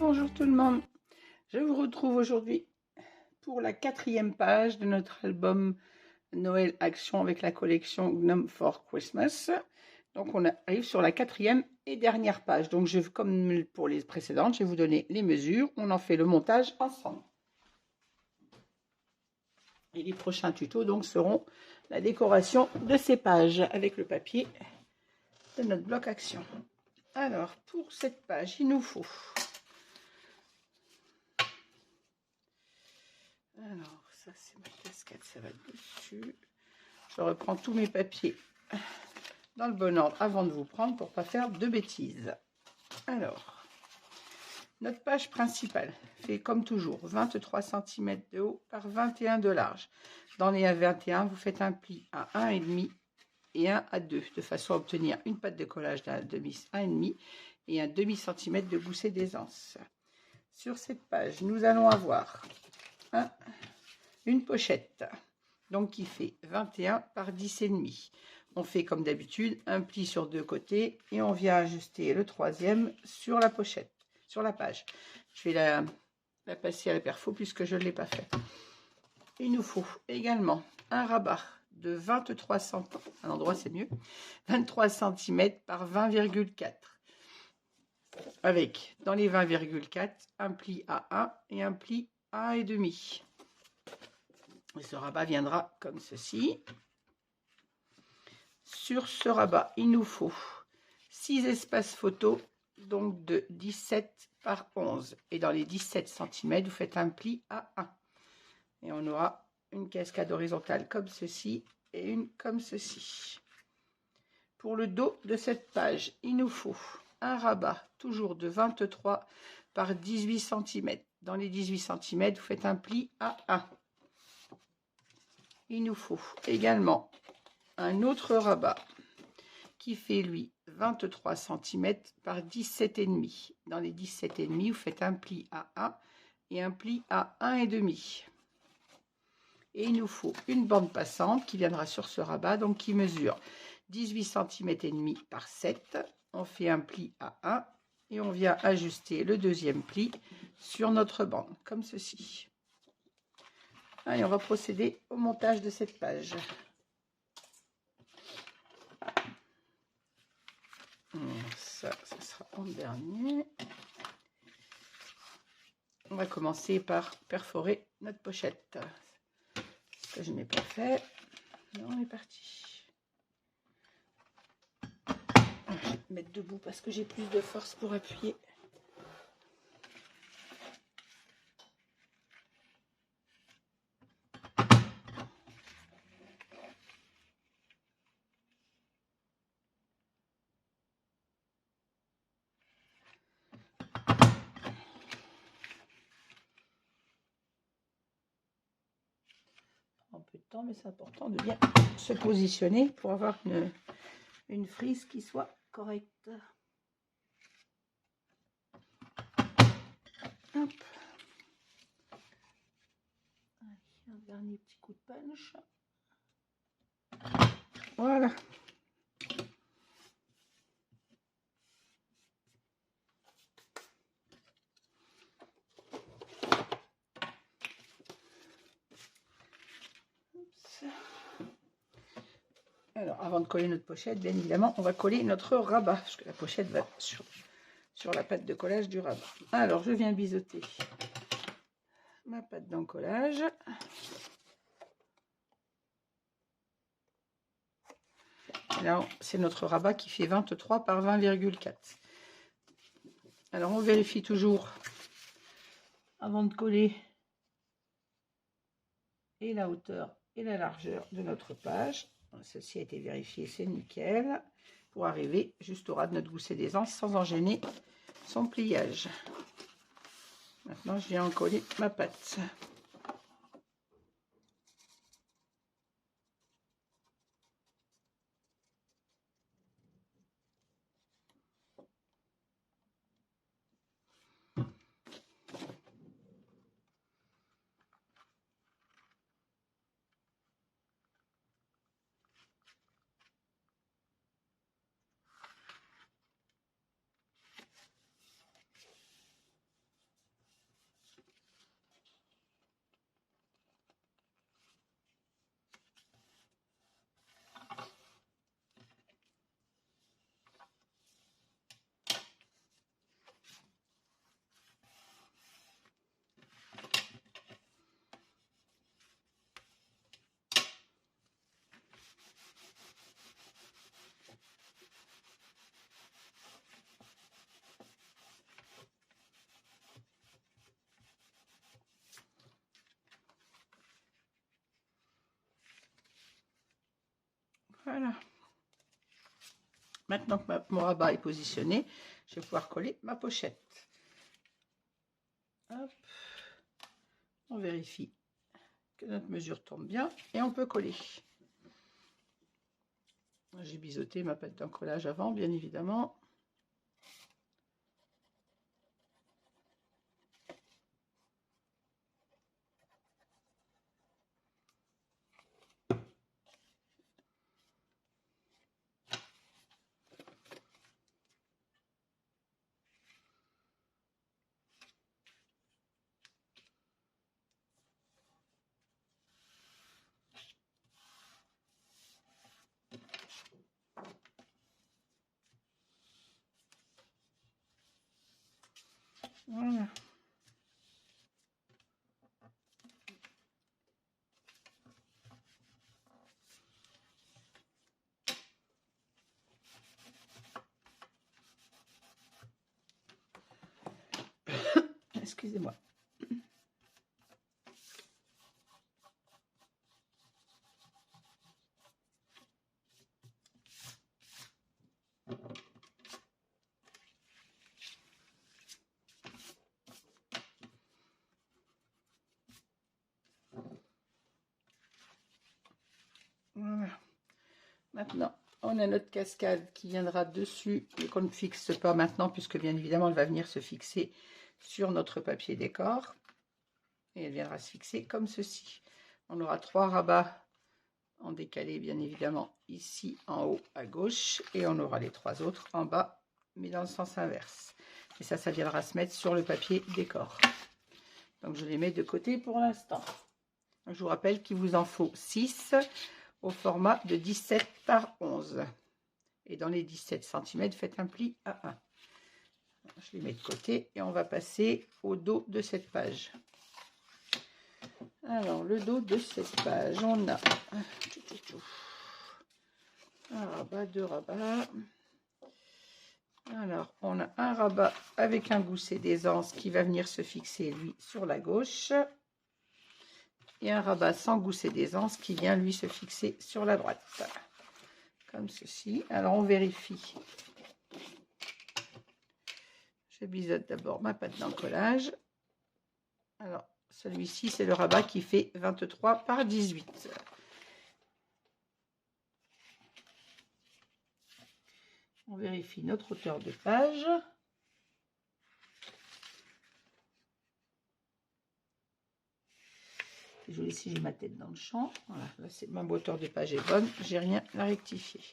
Bonjour tout le monde, je vous retrouve aujourd'hui pour la 4e page de notre album Noël Action avec la collection Gnome for Christmas. Donc on arrive sur la 4e et dernière page. Donc comme pour les précédentes, je vais vous donner les mesures, on en fait le montage ensemble. Et les prochains tutos donc seront la décoration de ces pages avec le papier de notre bloc action. Alors pour cette page, il nous faut... Alors, ça c'est ma casquette, ça va dessus. Je reprends tous mes papiers dans le bon ordre avant de vous prendre pour ne pas faire de bêtises. Alors, notre page principale fait comme toujours 23 cm de haut par 21 de large. Dans les 21, vous faites un pli à 1,5 et un à 2, de façon à obtenir une patte de collage d'un demi 1,5 et un demi centimètre de gousset d'aisance. Sur cette page, nous allons avoir une pochette, donc qui fait 21 par 10,5. On fait comme d'habitude un pli sur deux côtés et on vient ajuster le troisième sur la pochette, sur la page. Je vais la passer à la perfo puisque je ne l'ai pas fait. Il nous faut également un rabat de 23 cm, à l'endroit c'est mieux, 23 cm par 20,4. Avec, dans les 20,4, un pli à 1 et un pli à 1,5. Et ce rabat viendra comme ceci. Sur ce rabat, il nous faut 6 espaces photos, donc de 17 par 11. Et dans les 17 cm, vous faites un pli à 1. Et on aura une cascade horizontale comme ceci et une comme ceci. Pour le dos de cette page, il nous faut un rabat, toujours de 23 par 18 cm. Dans les 18 cm, vous faites un pli à 1. Il nous faut également un autre rabat qui fait lui 23 cm par 17,5. Dans les 17,5, vous faites un pli à 1 et un pli à 1,5. Et il nous faut une bande passante qui viendra sur ce rabat, donc qui mesure 18 cm et demi par 7. On fait un pli à 1 et on vient ajuster le deuxième pli sur notre bande, comme ceci. Allez, on va procéder au montage de cette page. Ça sera en dernier. On va commencer par perforer notre pochette. Ce que je n'ai pas fait. Et on est parti. Je vais me mettre debout parce que j'ai plus de force pour appuyer. Un peu de temps, mais c'est important de bien se positionner pour avoir une frise qui soit correcte. Hop. Allez, un dernier petit coup de punch. Voilà. Alors, avant de coller notre pochette, bien évidemment, on va coller notre rabat, parce que la pochette va sur la pâte de collage du rabat. Alors, je viens biseauter ma pâte d'encollage. Là, c'est notre rabat qui fait 23 par 20,4. Alors, on vérifie toujours avant de coller et la hauteur et la largeur de notre page. Ceci a été vérifié, c'est nickel. Pour arriver juste au ras de notre gousset d'aisance sans en gêner son pliage. Maintenant, je viens en coller ma pâte. Voilà. Maintenant que mon rabat est positionné, je vais pouvoir coller ma pochette. Hop. On vérifie que notre mesure tombe bien et on peut coller. J'ai biseauté ma pâte d'encollage avant, bien évidemment. Voilà. Excusez-moi. Voilà. Maintenant, on a notre cascade qui viendra dessus et qu'on ne fixe pas maintenant puisque bien évidemment elle va venir se fixer sur notre papier décor et elle viendra se fixer comme ceci. On aura 3 rabats en décalé bien évidemment ici en haut à gauche et on aura les 3 autres en bas mais dans le sens inverse. Et ça viendra se mettre sur le papier décor. Donc je les mets de côté pour l'instant. Je vous rappelle qu'il vous en faut 6 au format de 17 par 11. Et dans les 17 cm, faites un pli à 1. Je les mets de côté et on va passer au dos de cette page. Alors, le dos de cette page, on a un rabat, 2 rabats. Alors, on a un rabat avec un gousset d'aisance qui va venir se fixer, lui, sur la gauche. Et un rabat sans gousset d'aisance qui vient, lui, se fixer sur la droite. Comme ceci. Alors, on vérifie. Je biseaute d'abord ma pâte d'encollage. Alors, celui-ci, c'est le rabat qui fait 23 par 18. On vérifie notre hauteur de page. C'est joli si j'ai ma tête dans le champ. Voilà, là, ma hauteur de page est bonne. J'ai rien à rectifier.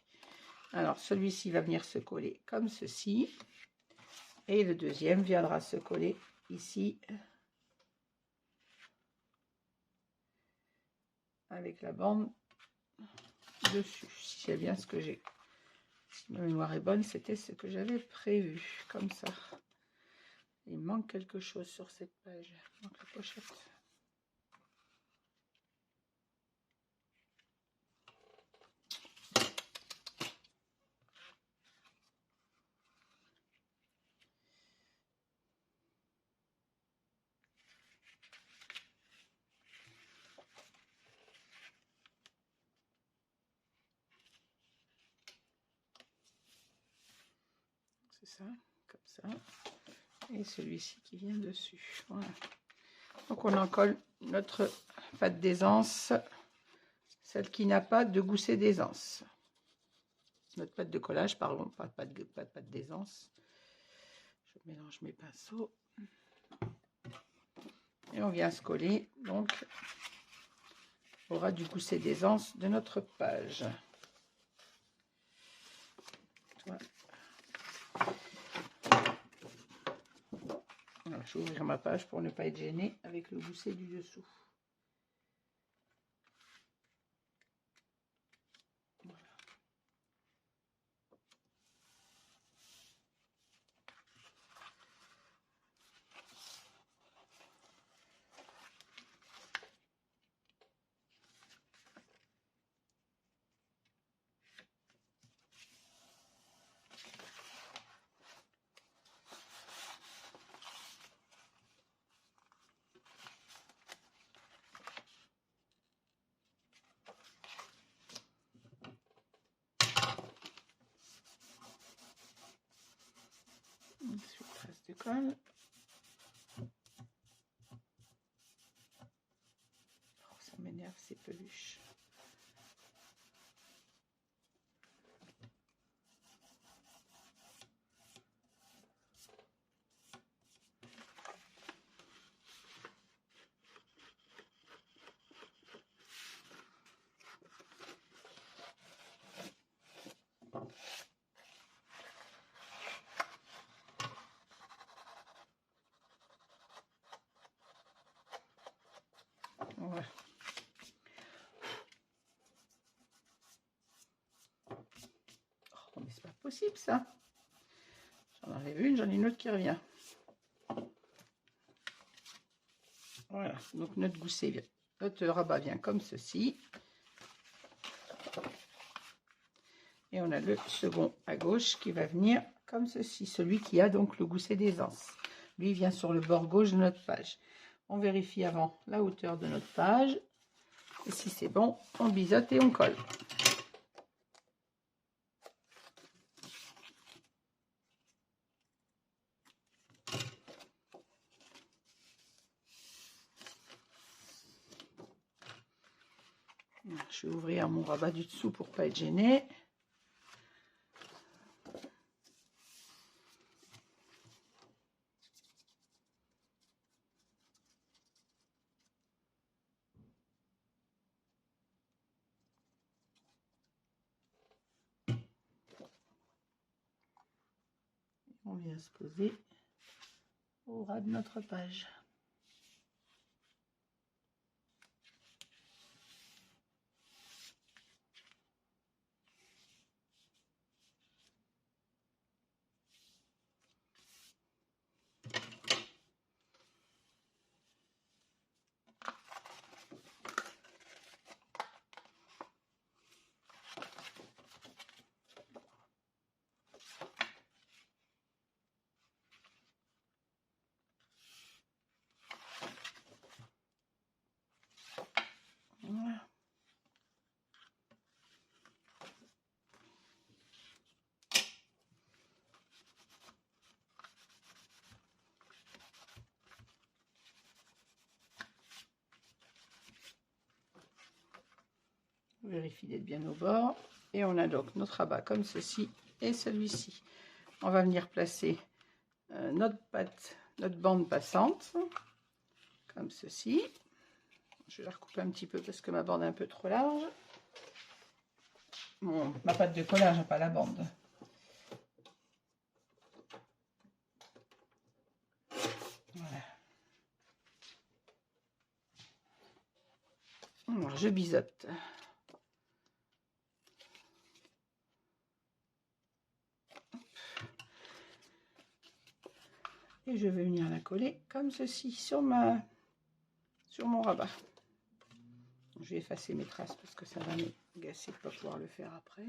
Alors, celui-ci va venir se coller comme ceci. Et le deuxième viendra se coller ici. Avec la bande dessus. Si c'est bien ce que j'ai. Si ma mémoire est bonne, c'était ce que j'avais prévu. Comme ça. Il manque quelque chose sur cette page. Il manque la pochette. C'est ça, comme ça. Et celui-ci qui vient dessus. Voilà. Donc on en colle notre pâte d'aisance, celle qui n'a pas de gousset d'aisance. Notre pâte de collage, pardon, pas de pâte d'aisance. Je mélange mes pinceaux. Et on vient se coller, donc, aura du gousset d'aisance de notre page. Voilà. Alors, je vais ouvrir ma page pour ne pas être gênée avec le gousset du dessous. Voilà. Ensuite, trace de colle. Oh, ça m'énerve ces peluches. Voilà. Oh, mais c'est pas possible ça. J'en enlève une, j'en ai une autre qui revient. Voilà, donc notre gousset, notre rabat vient comme ceci. Et on a le second à gauche qui va venir comme ceci, celui qui a donc le gousset d'aisance. Lui vient sur le bord gauche de notre page. On vérifie avant la hauteur de notre page. Et si c'est bon, on biseaute et on colle. Je vais ouvrir mon rabat du dessous pour ne pas être gêné. On vient se poser au ras de notre page. Voilà. On vérifie d'être bien au bord. Et on a donc notre rabat comme ceci et celui-ci. On va venir placer notre bande passante comme ceci. Je vais la recouper un petit peu parce que ma bande est un peu trop large. Bon, ma patte de collage, pas la bande. Voilà. Alors, je biseaute. Et je vais venir la coller comme ceci sur mon rabat. Je vais effacer mes traces parce que ça va me gasser de ne pas pouvoir le faire après.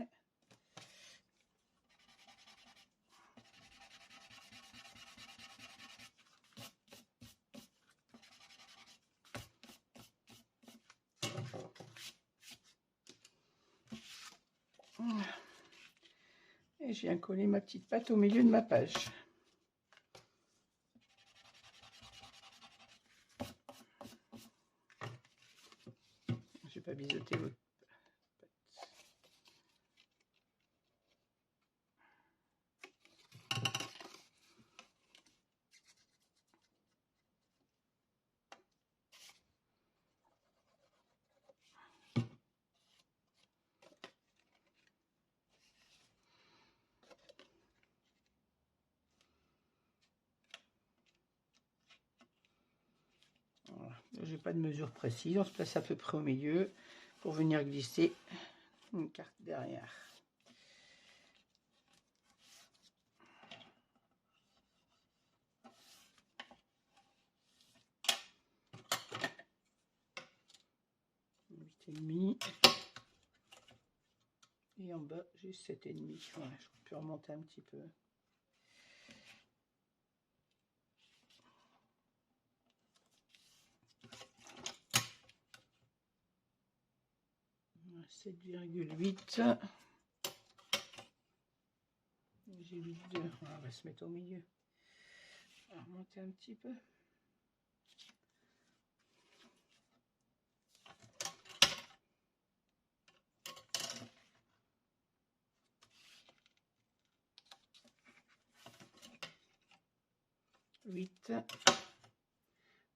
Voilà. Et je viens coller ma petite patte au milieu de ma page. Je vais pas biseauter votre patte. Voilà. J'ai pas de mesure précise, on se place à peu près au milieu pour venir glisser une carte derrière. Et en bas j'ai 7,5. Voilà, je peux remonter un petit peu. Voilà, 7,8. J'ai 8,2. On va se mettre au milieu. On va remonter un petit peu.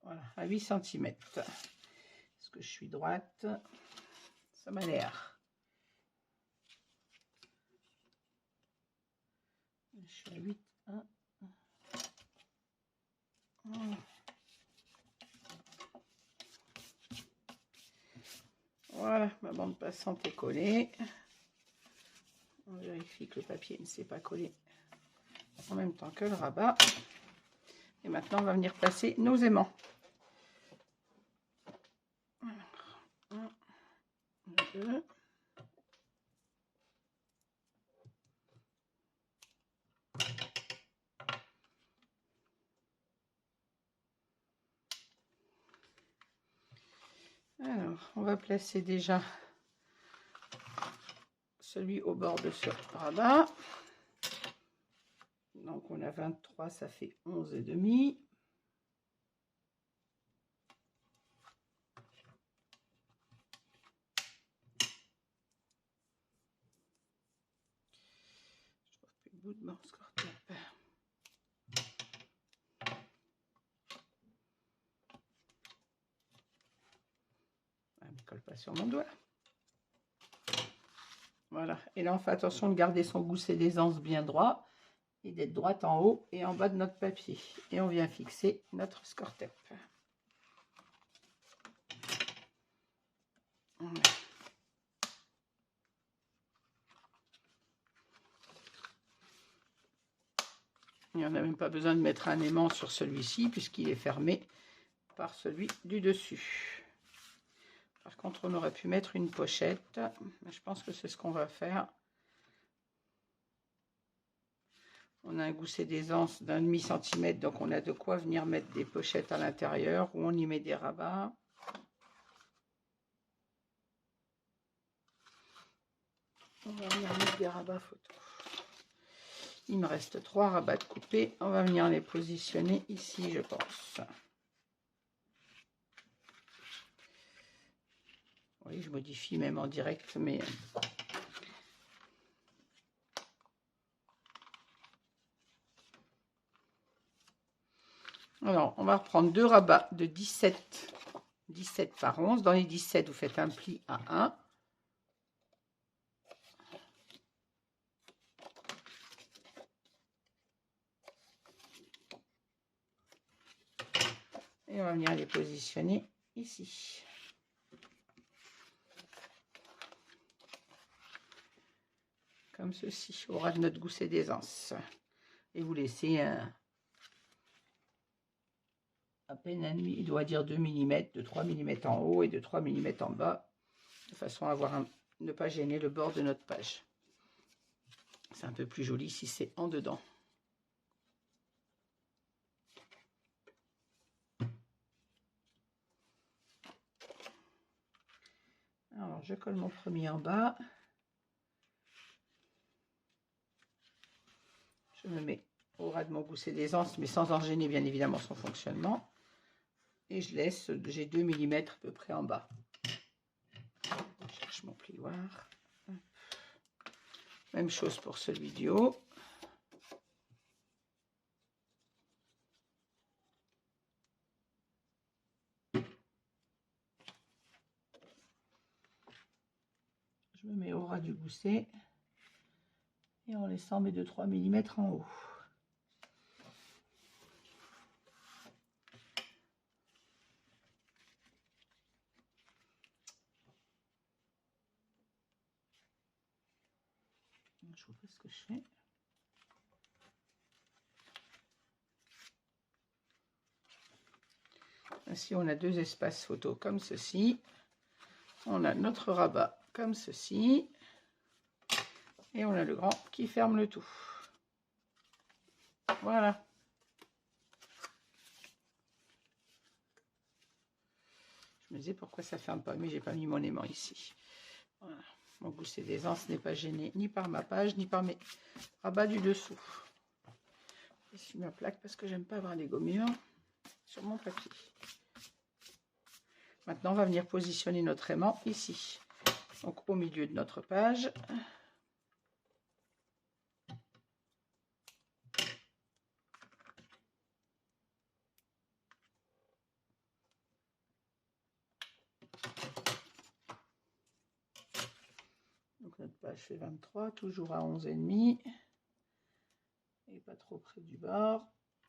Voilà, à 8 cm. Est-ce que je suis droite? Ça m'a l'air. Je suis à 8. 1. Voilà, ma bande passante est collée. On vérifie que le papier ne s'est pas collé en même temps que le rabat. Et maintenant, on va venir placer nos aimants. Alors, 1, 2. Alors, on va placer déjà celui au bord de ce rabat. Donc, on a 23, ça fait 11 et demi. Je trouve plus le bout de mon scorpion. Elle ne colle pas sur mon doigt. Voilà. Et là, on fait attention de garder son gousset d'aisance bien droit et d'être droite en haut et en bas de notre papier. Et on vient fixer notre score-tape. Voilà. Il n'y en a même pas besoin de mettre un aimant sur celui-ci puisqu'il est fermé par celui du dessus. Par contre, on aurait pu mettre une pochette. Mais je pense que c'est ce qu'on va faire. On a un gousset d'aisance d'1,5 cm, donc on a de quoi venir mettre des pochettes à l'intérieur où on y met des rabats. On va venir mettre des rabats photo. Il me reste 3 rabats de coupés. On va venir les positionner ici, je pense. Oui, je modifie même en direct, mais... Alors, on va reprendre 2 rabats de 17 par 11. Dans les 17, vous faites un pli à 1. Et on va venir les positionner ici. Comme ceci, au ras de notre gousset d'aisance. Et vous laissez à peine un demi, il doit dire 2 mm, de 3 mm en haut et de 3 mm en bas, de façon à avoir ne pas gêner le bord de notre page. C'est un peu plus joli si c'est en dedans. Alors, je colle mon premier en bas. Je me mets au ras de mon gousset d'aisance, mais sans en gêner bien évidemment son fonctionnement. Et je laisse, j'ai 2 mm à peu près en bas. Je cherche mon plioir. Même chose pour celui du haut. Je me mets au ras du gousset et en laissant mes 2-3 mm en haut. Je vois pas ce que je fais. Ainsi, on a 2 espaces photo comme ceci. On a notre rabat comme ceci. Et on a le grand qui ferme le tout. Voilà. Je me disais pourquoi ça ferme pas, mais j'ai pas mis mon aimant ici. Voilà. Mon gousset d'aisance n'est pas gêné ni par ma page, ni par mes rabats du dessous. J'essuie ma plaque parce que j'aime pas avoir des gommures sur mon papier. Maintenant, on va venir positionner notre aimant ici. Donc, au milieu de notre page. Donc, notre page fait 23, toujours à 11,5. Et pas trop près du bord.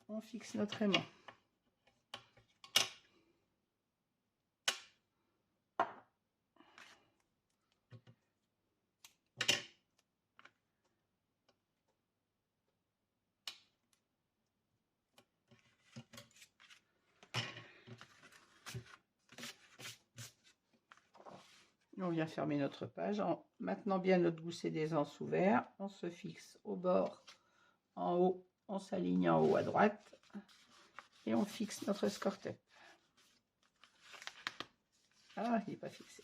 On fixe notre aimant. On vient fermer notre page en maintenant bien notre gousset d'aisance ouvert. On se fixe au bord, en haut, on s'aligne en haut à droite et on fixe notre score tape. Ah, il n'est pas fixé.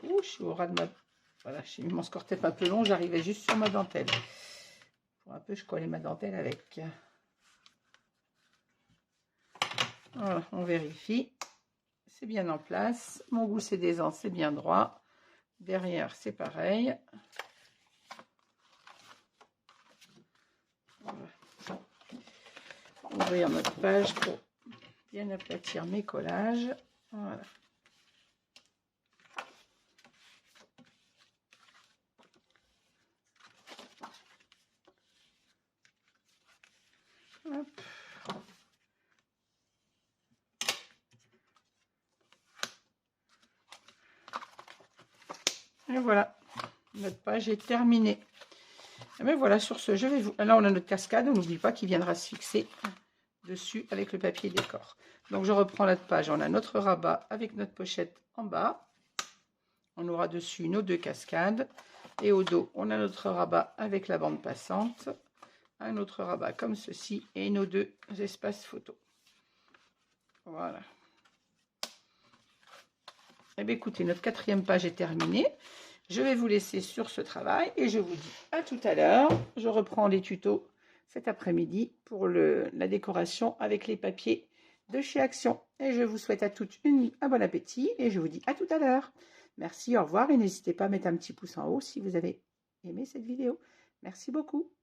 Ouh, je suis au ras de ma... Voilà, j'ai mis mon score tape un peu long, j'arrivais juste sur ma dentelle. Pour un peu, je collais ma dentelle avec. Voilà, on vérifie. C'est bien en place. Mon gousset d'aisance, c'est bien droit. Derrière, c'est pareil. Voilà. Ouvrir notre page pour bien aplatir mes collages. Voilà. Hop. Et voilà, notre page est terminée. Mais voilà, sur ce, je vais vous... Là, on a notre cascade, on n'oublie pas qu'il viendra se fixer dessus avec le papier décor. Donc, je reprends notre page. On a notre rabat avec notre pochette en bas. On aura dessus nos deux cascades. Et au dos, on a notre rabat avec la bande passante. Un autre rabat comme ceci. Et nos deux espaces photo. Voilà. Eh bien, écoutez, notre 4e page est terminée. Je vais vous laisser sur ce travail et je vous dis à tout à l'heure. Je reprends les tutos cet après-midi pour la décoration avec les papiers de chez Action. Et je vous souhaite à toutes un bon appétit et je vous dis à tout à l'heure. Merci, au revoir et n'hésitez pas à mettre un petit pouce en haut si vous avez aimé cette vidéo. Merci beaucoup.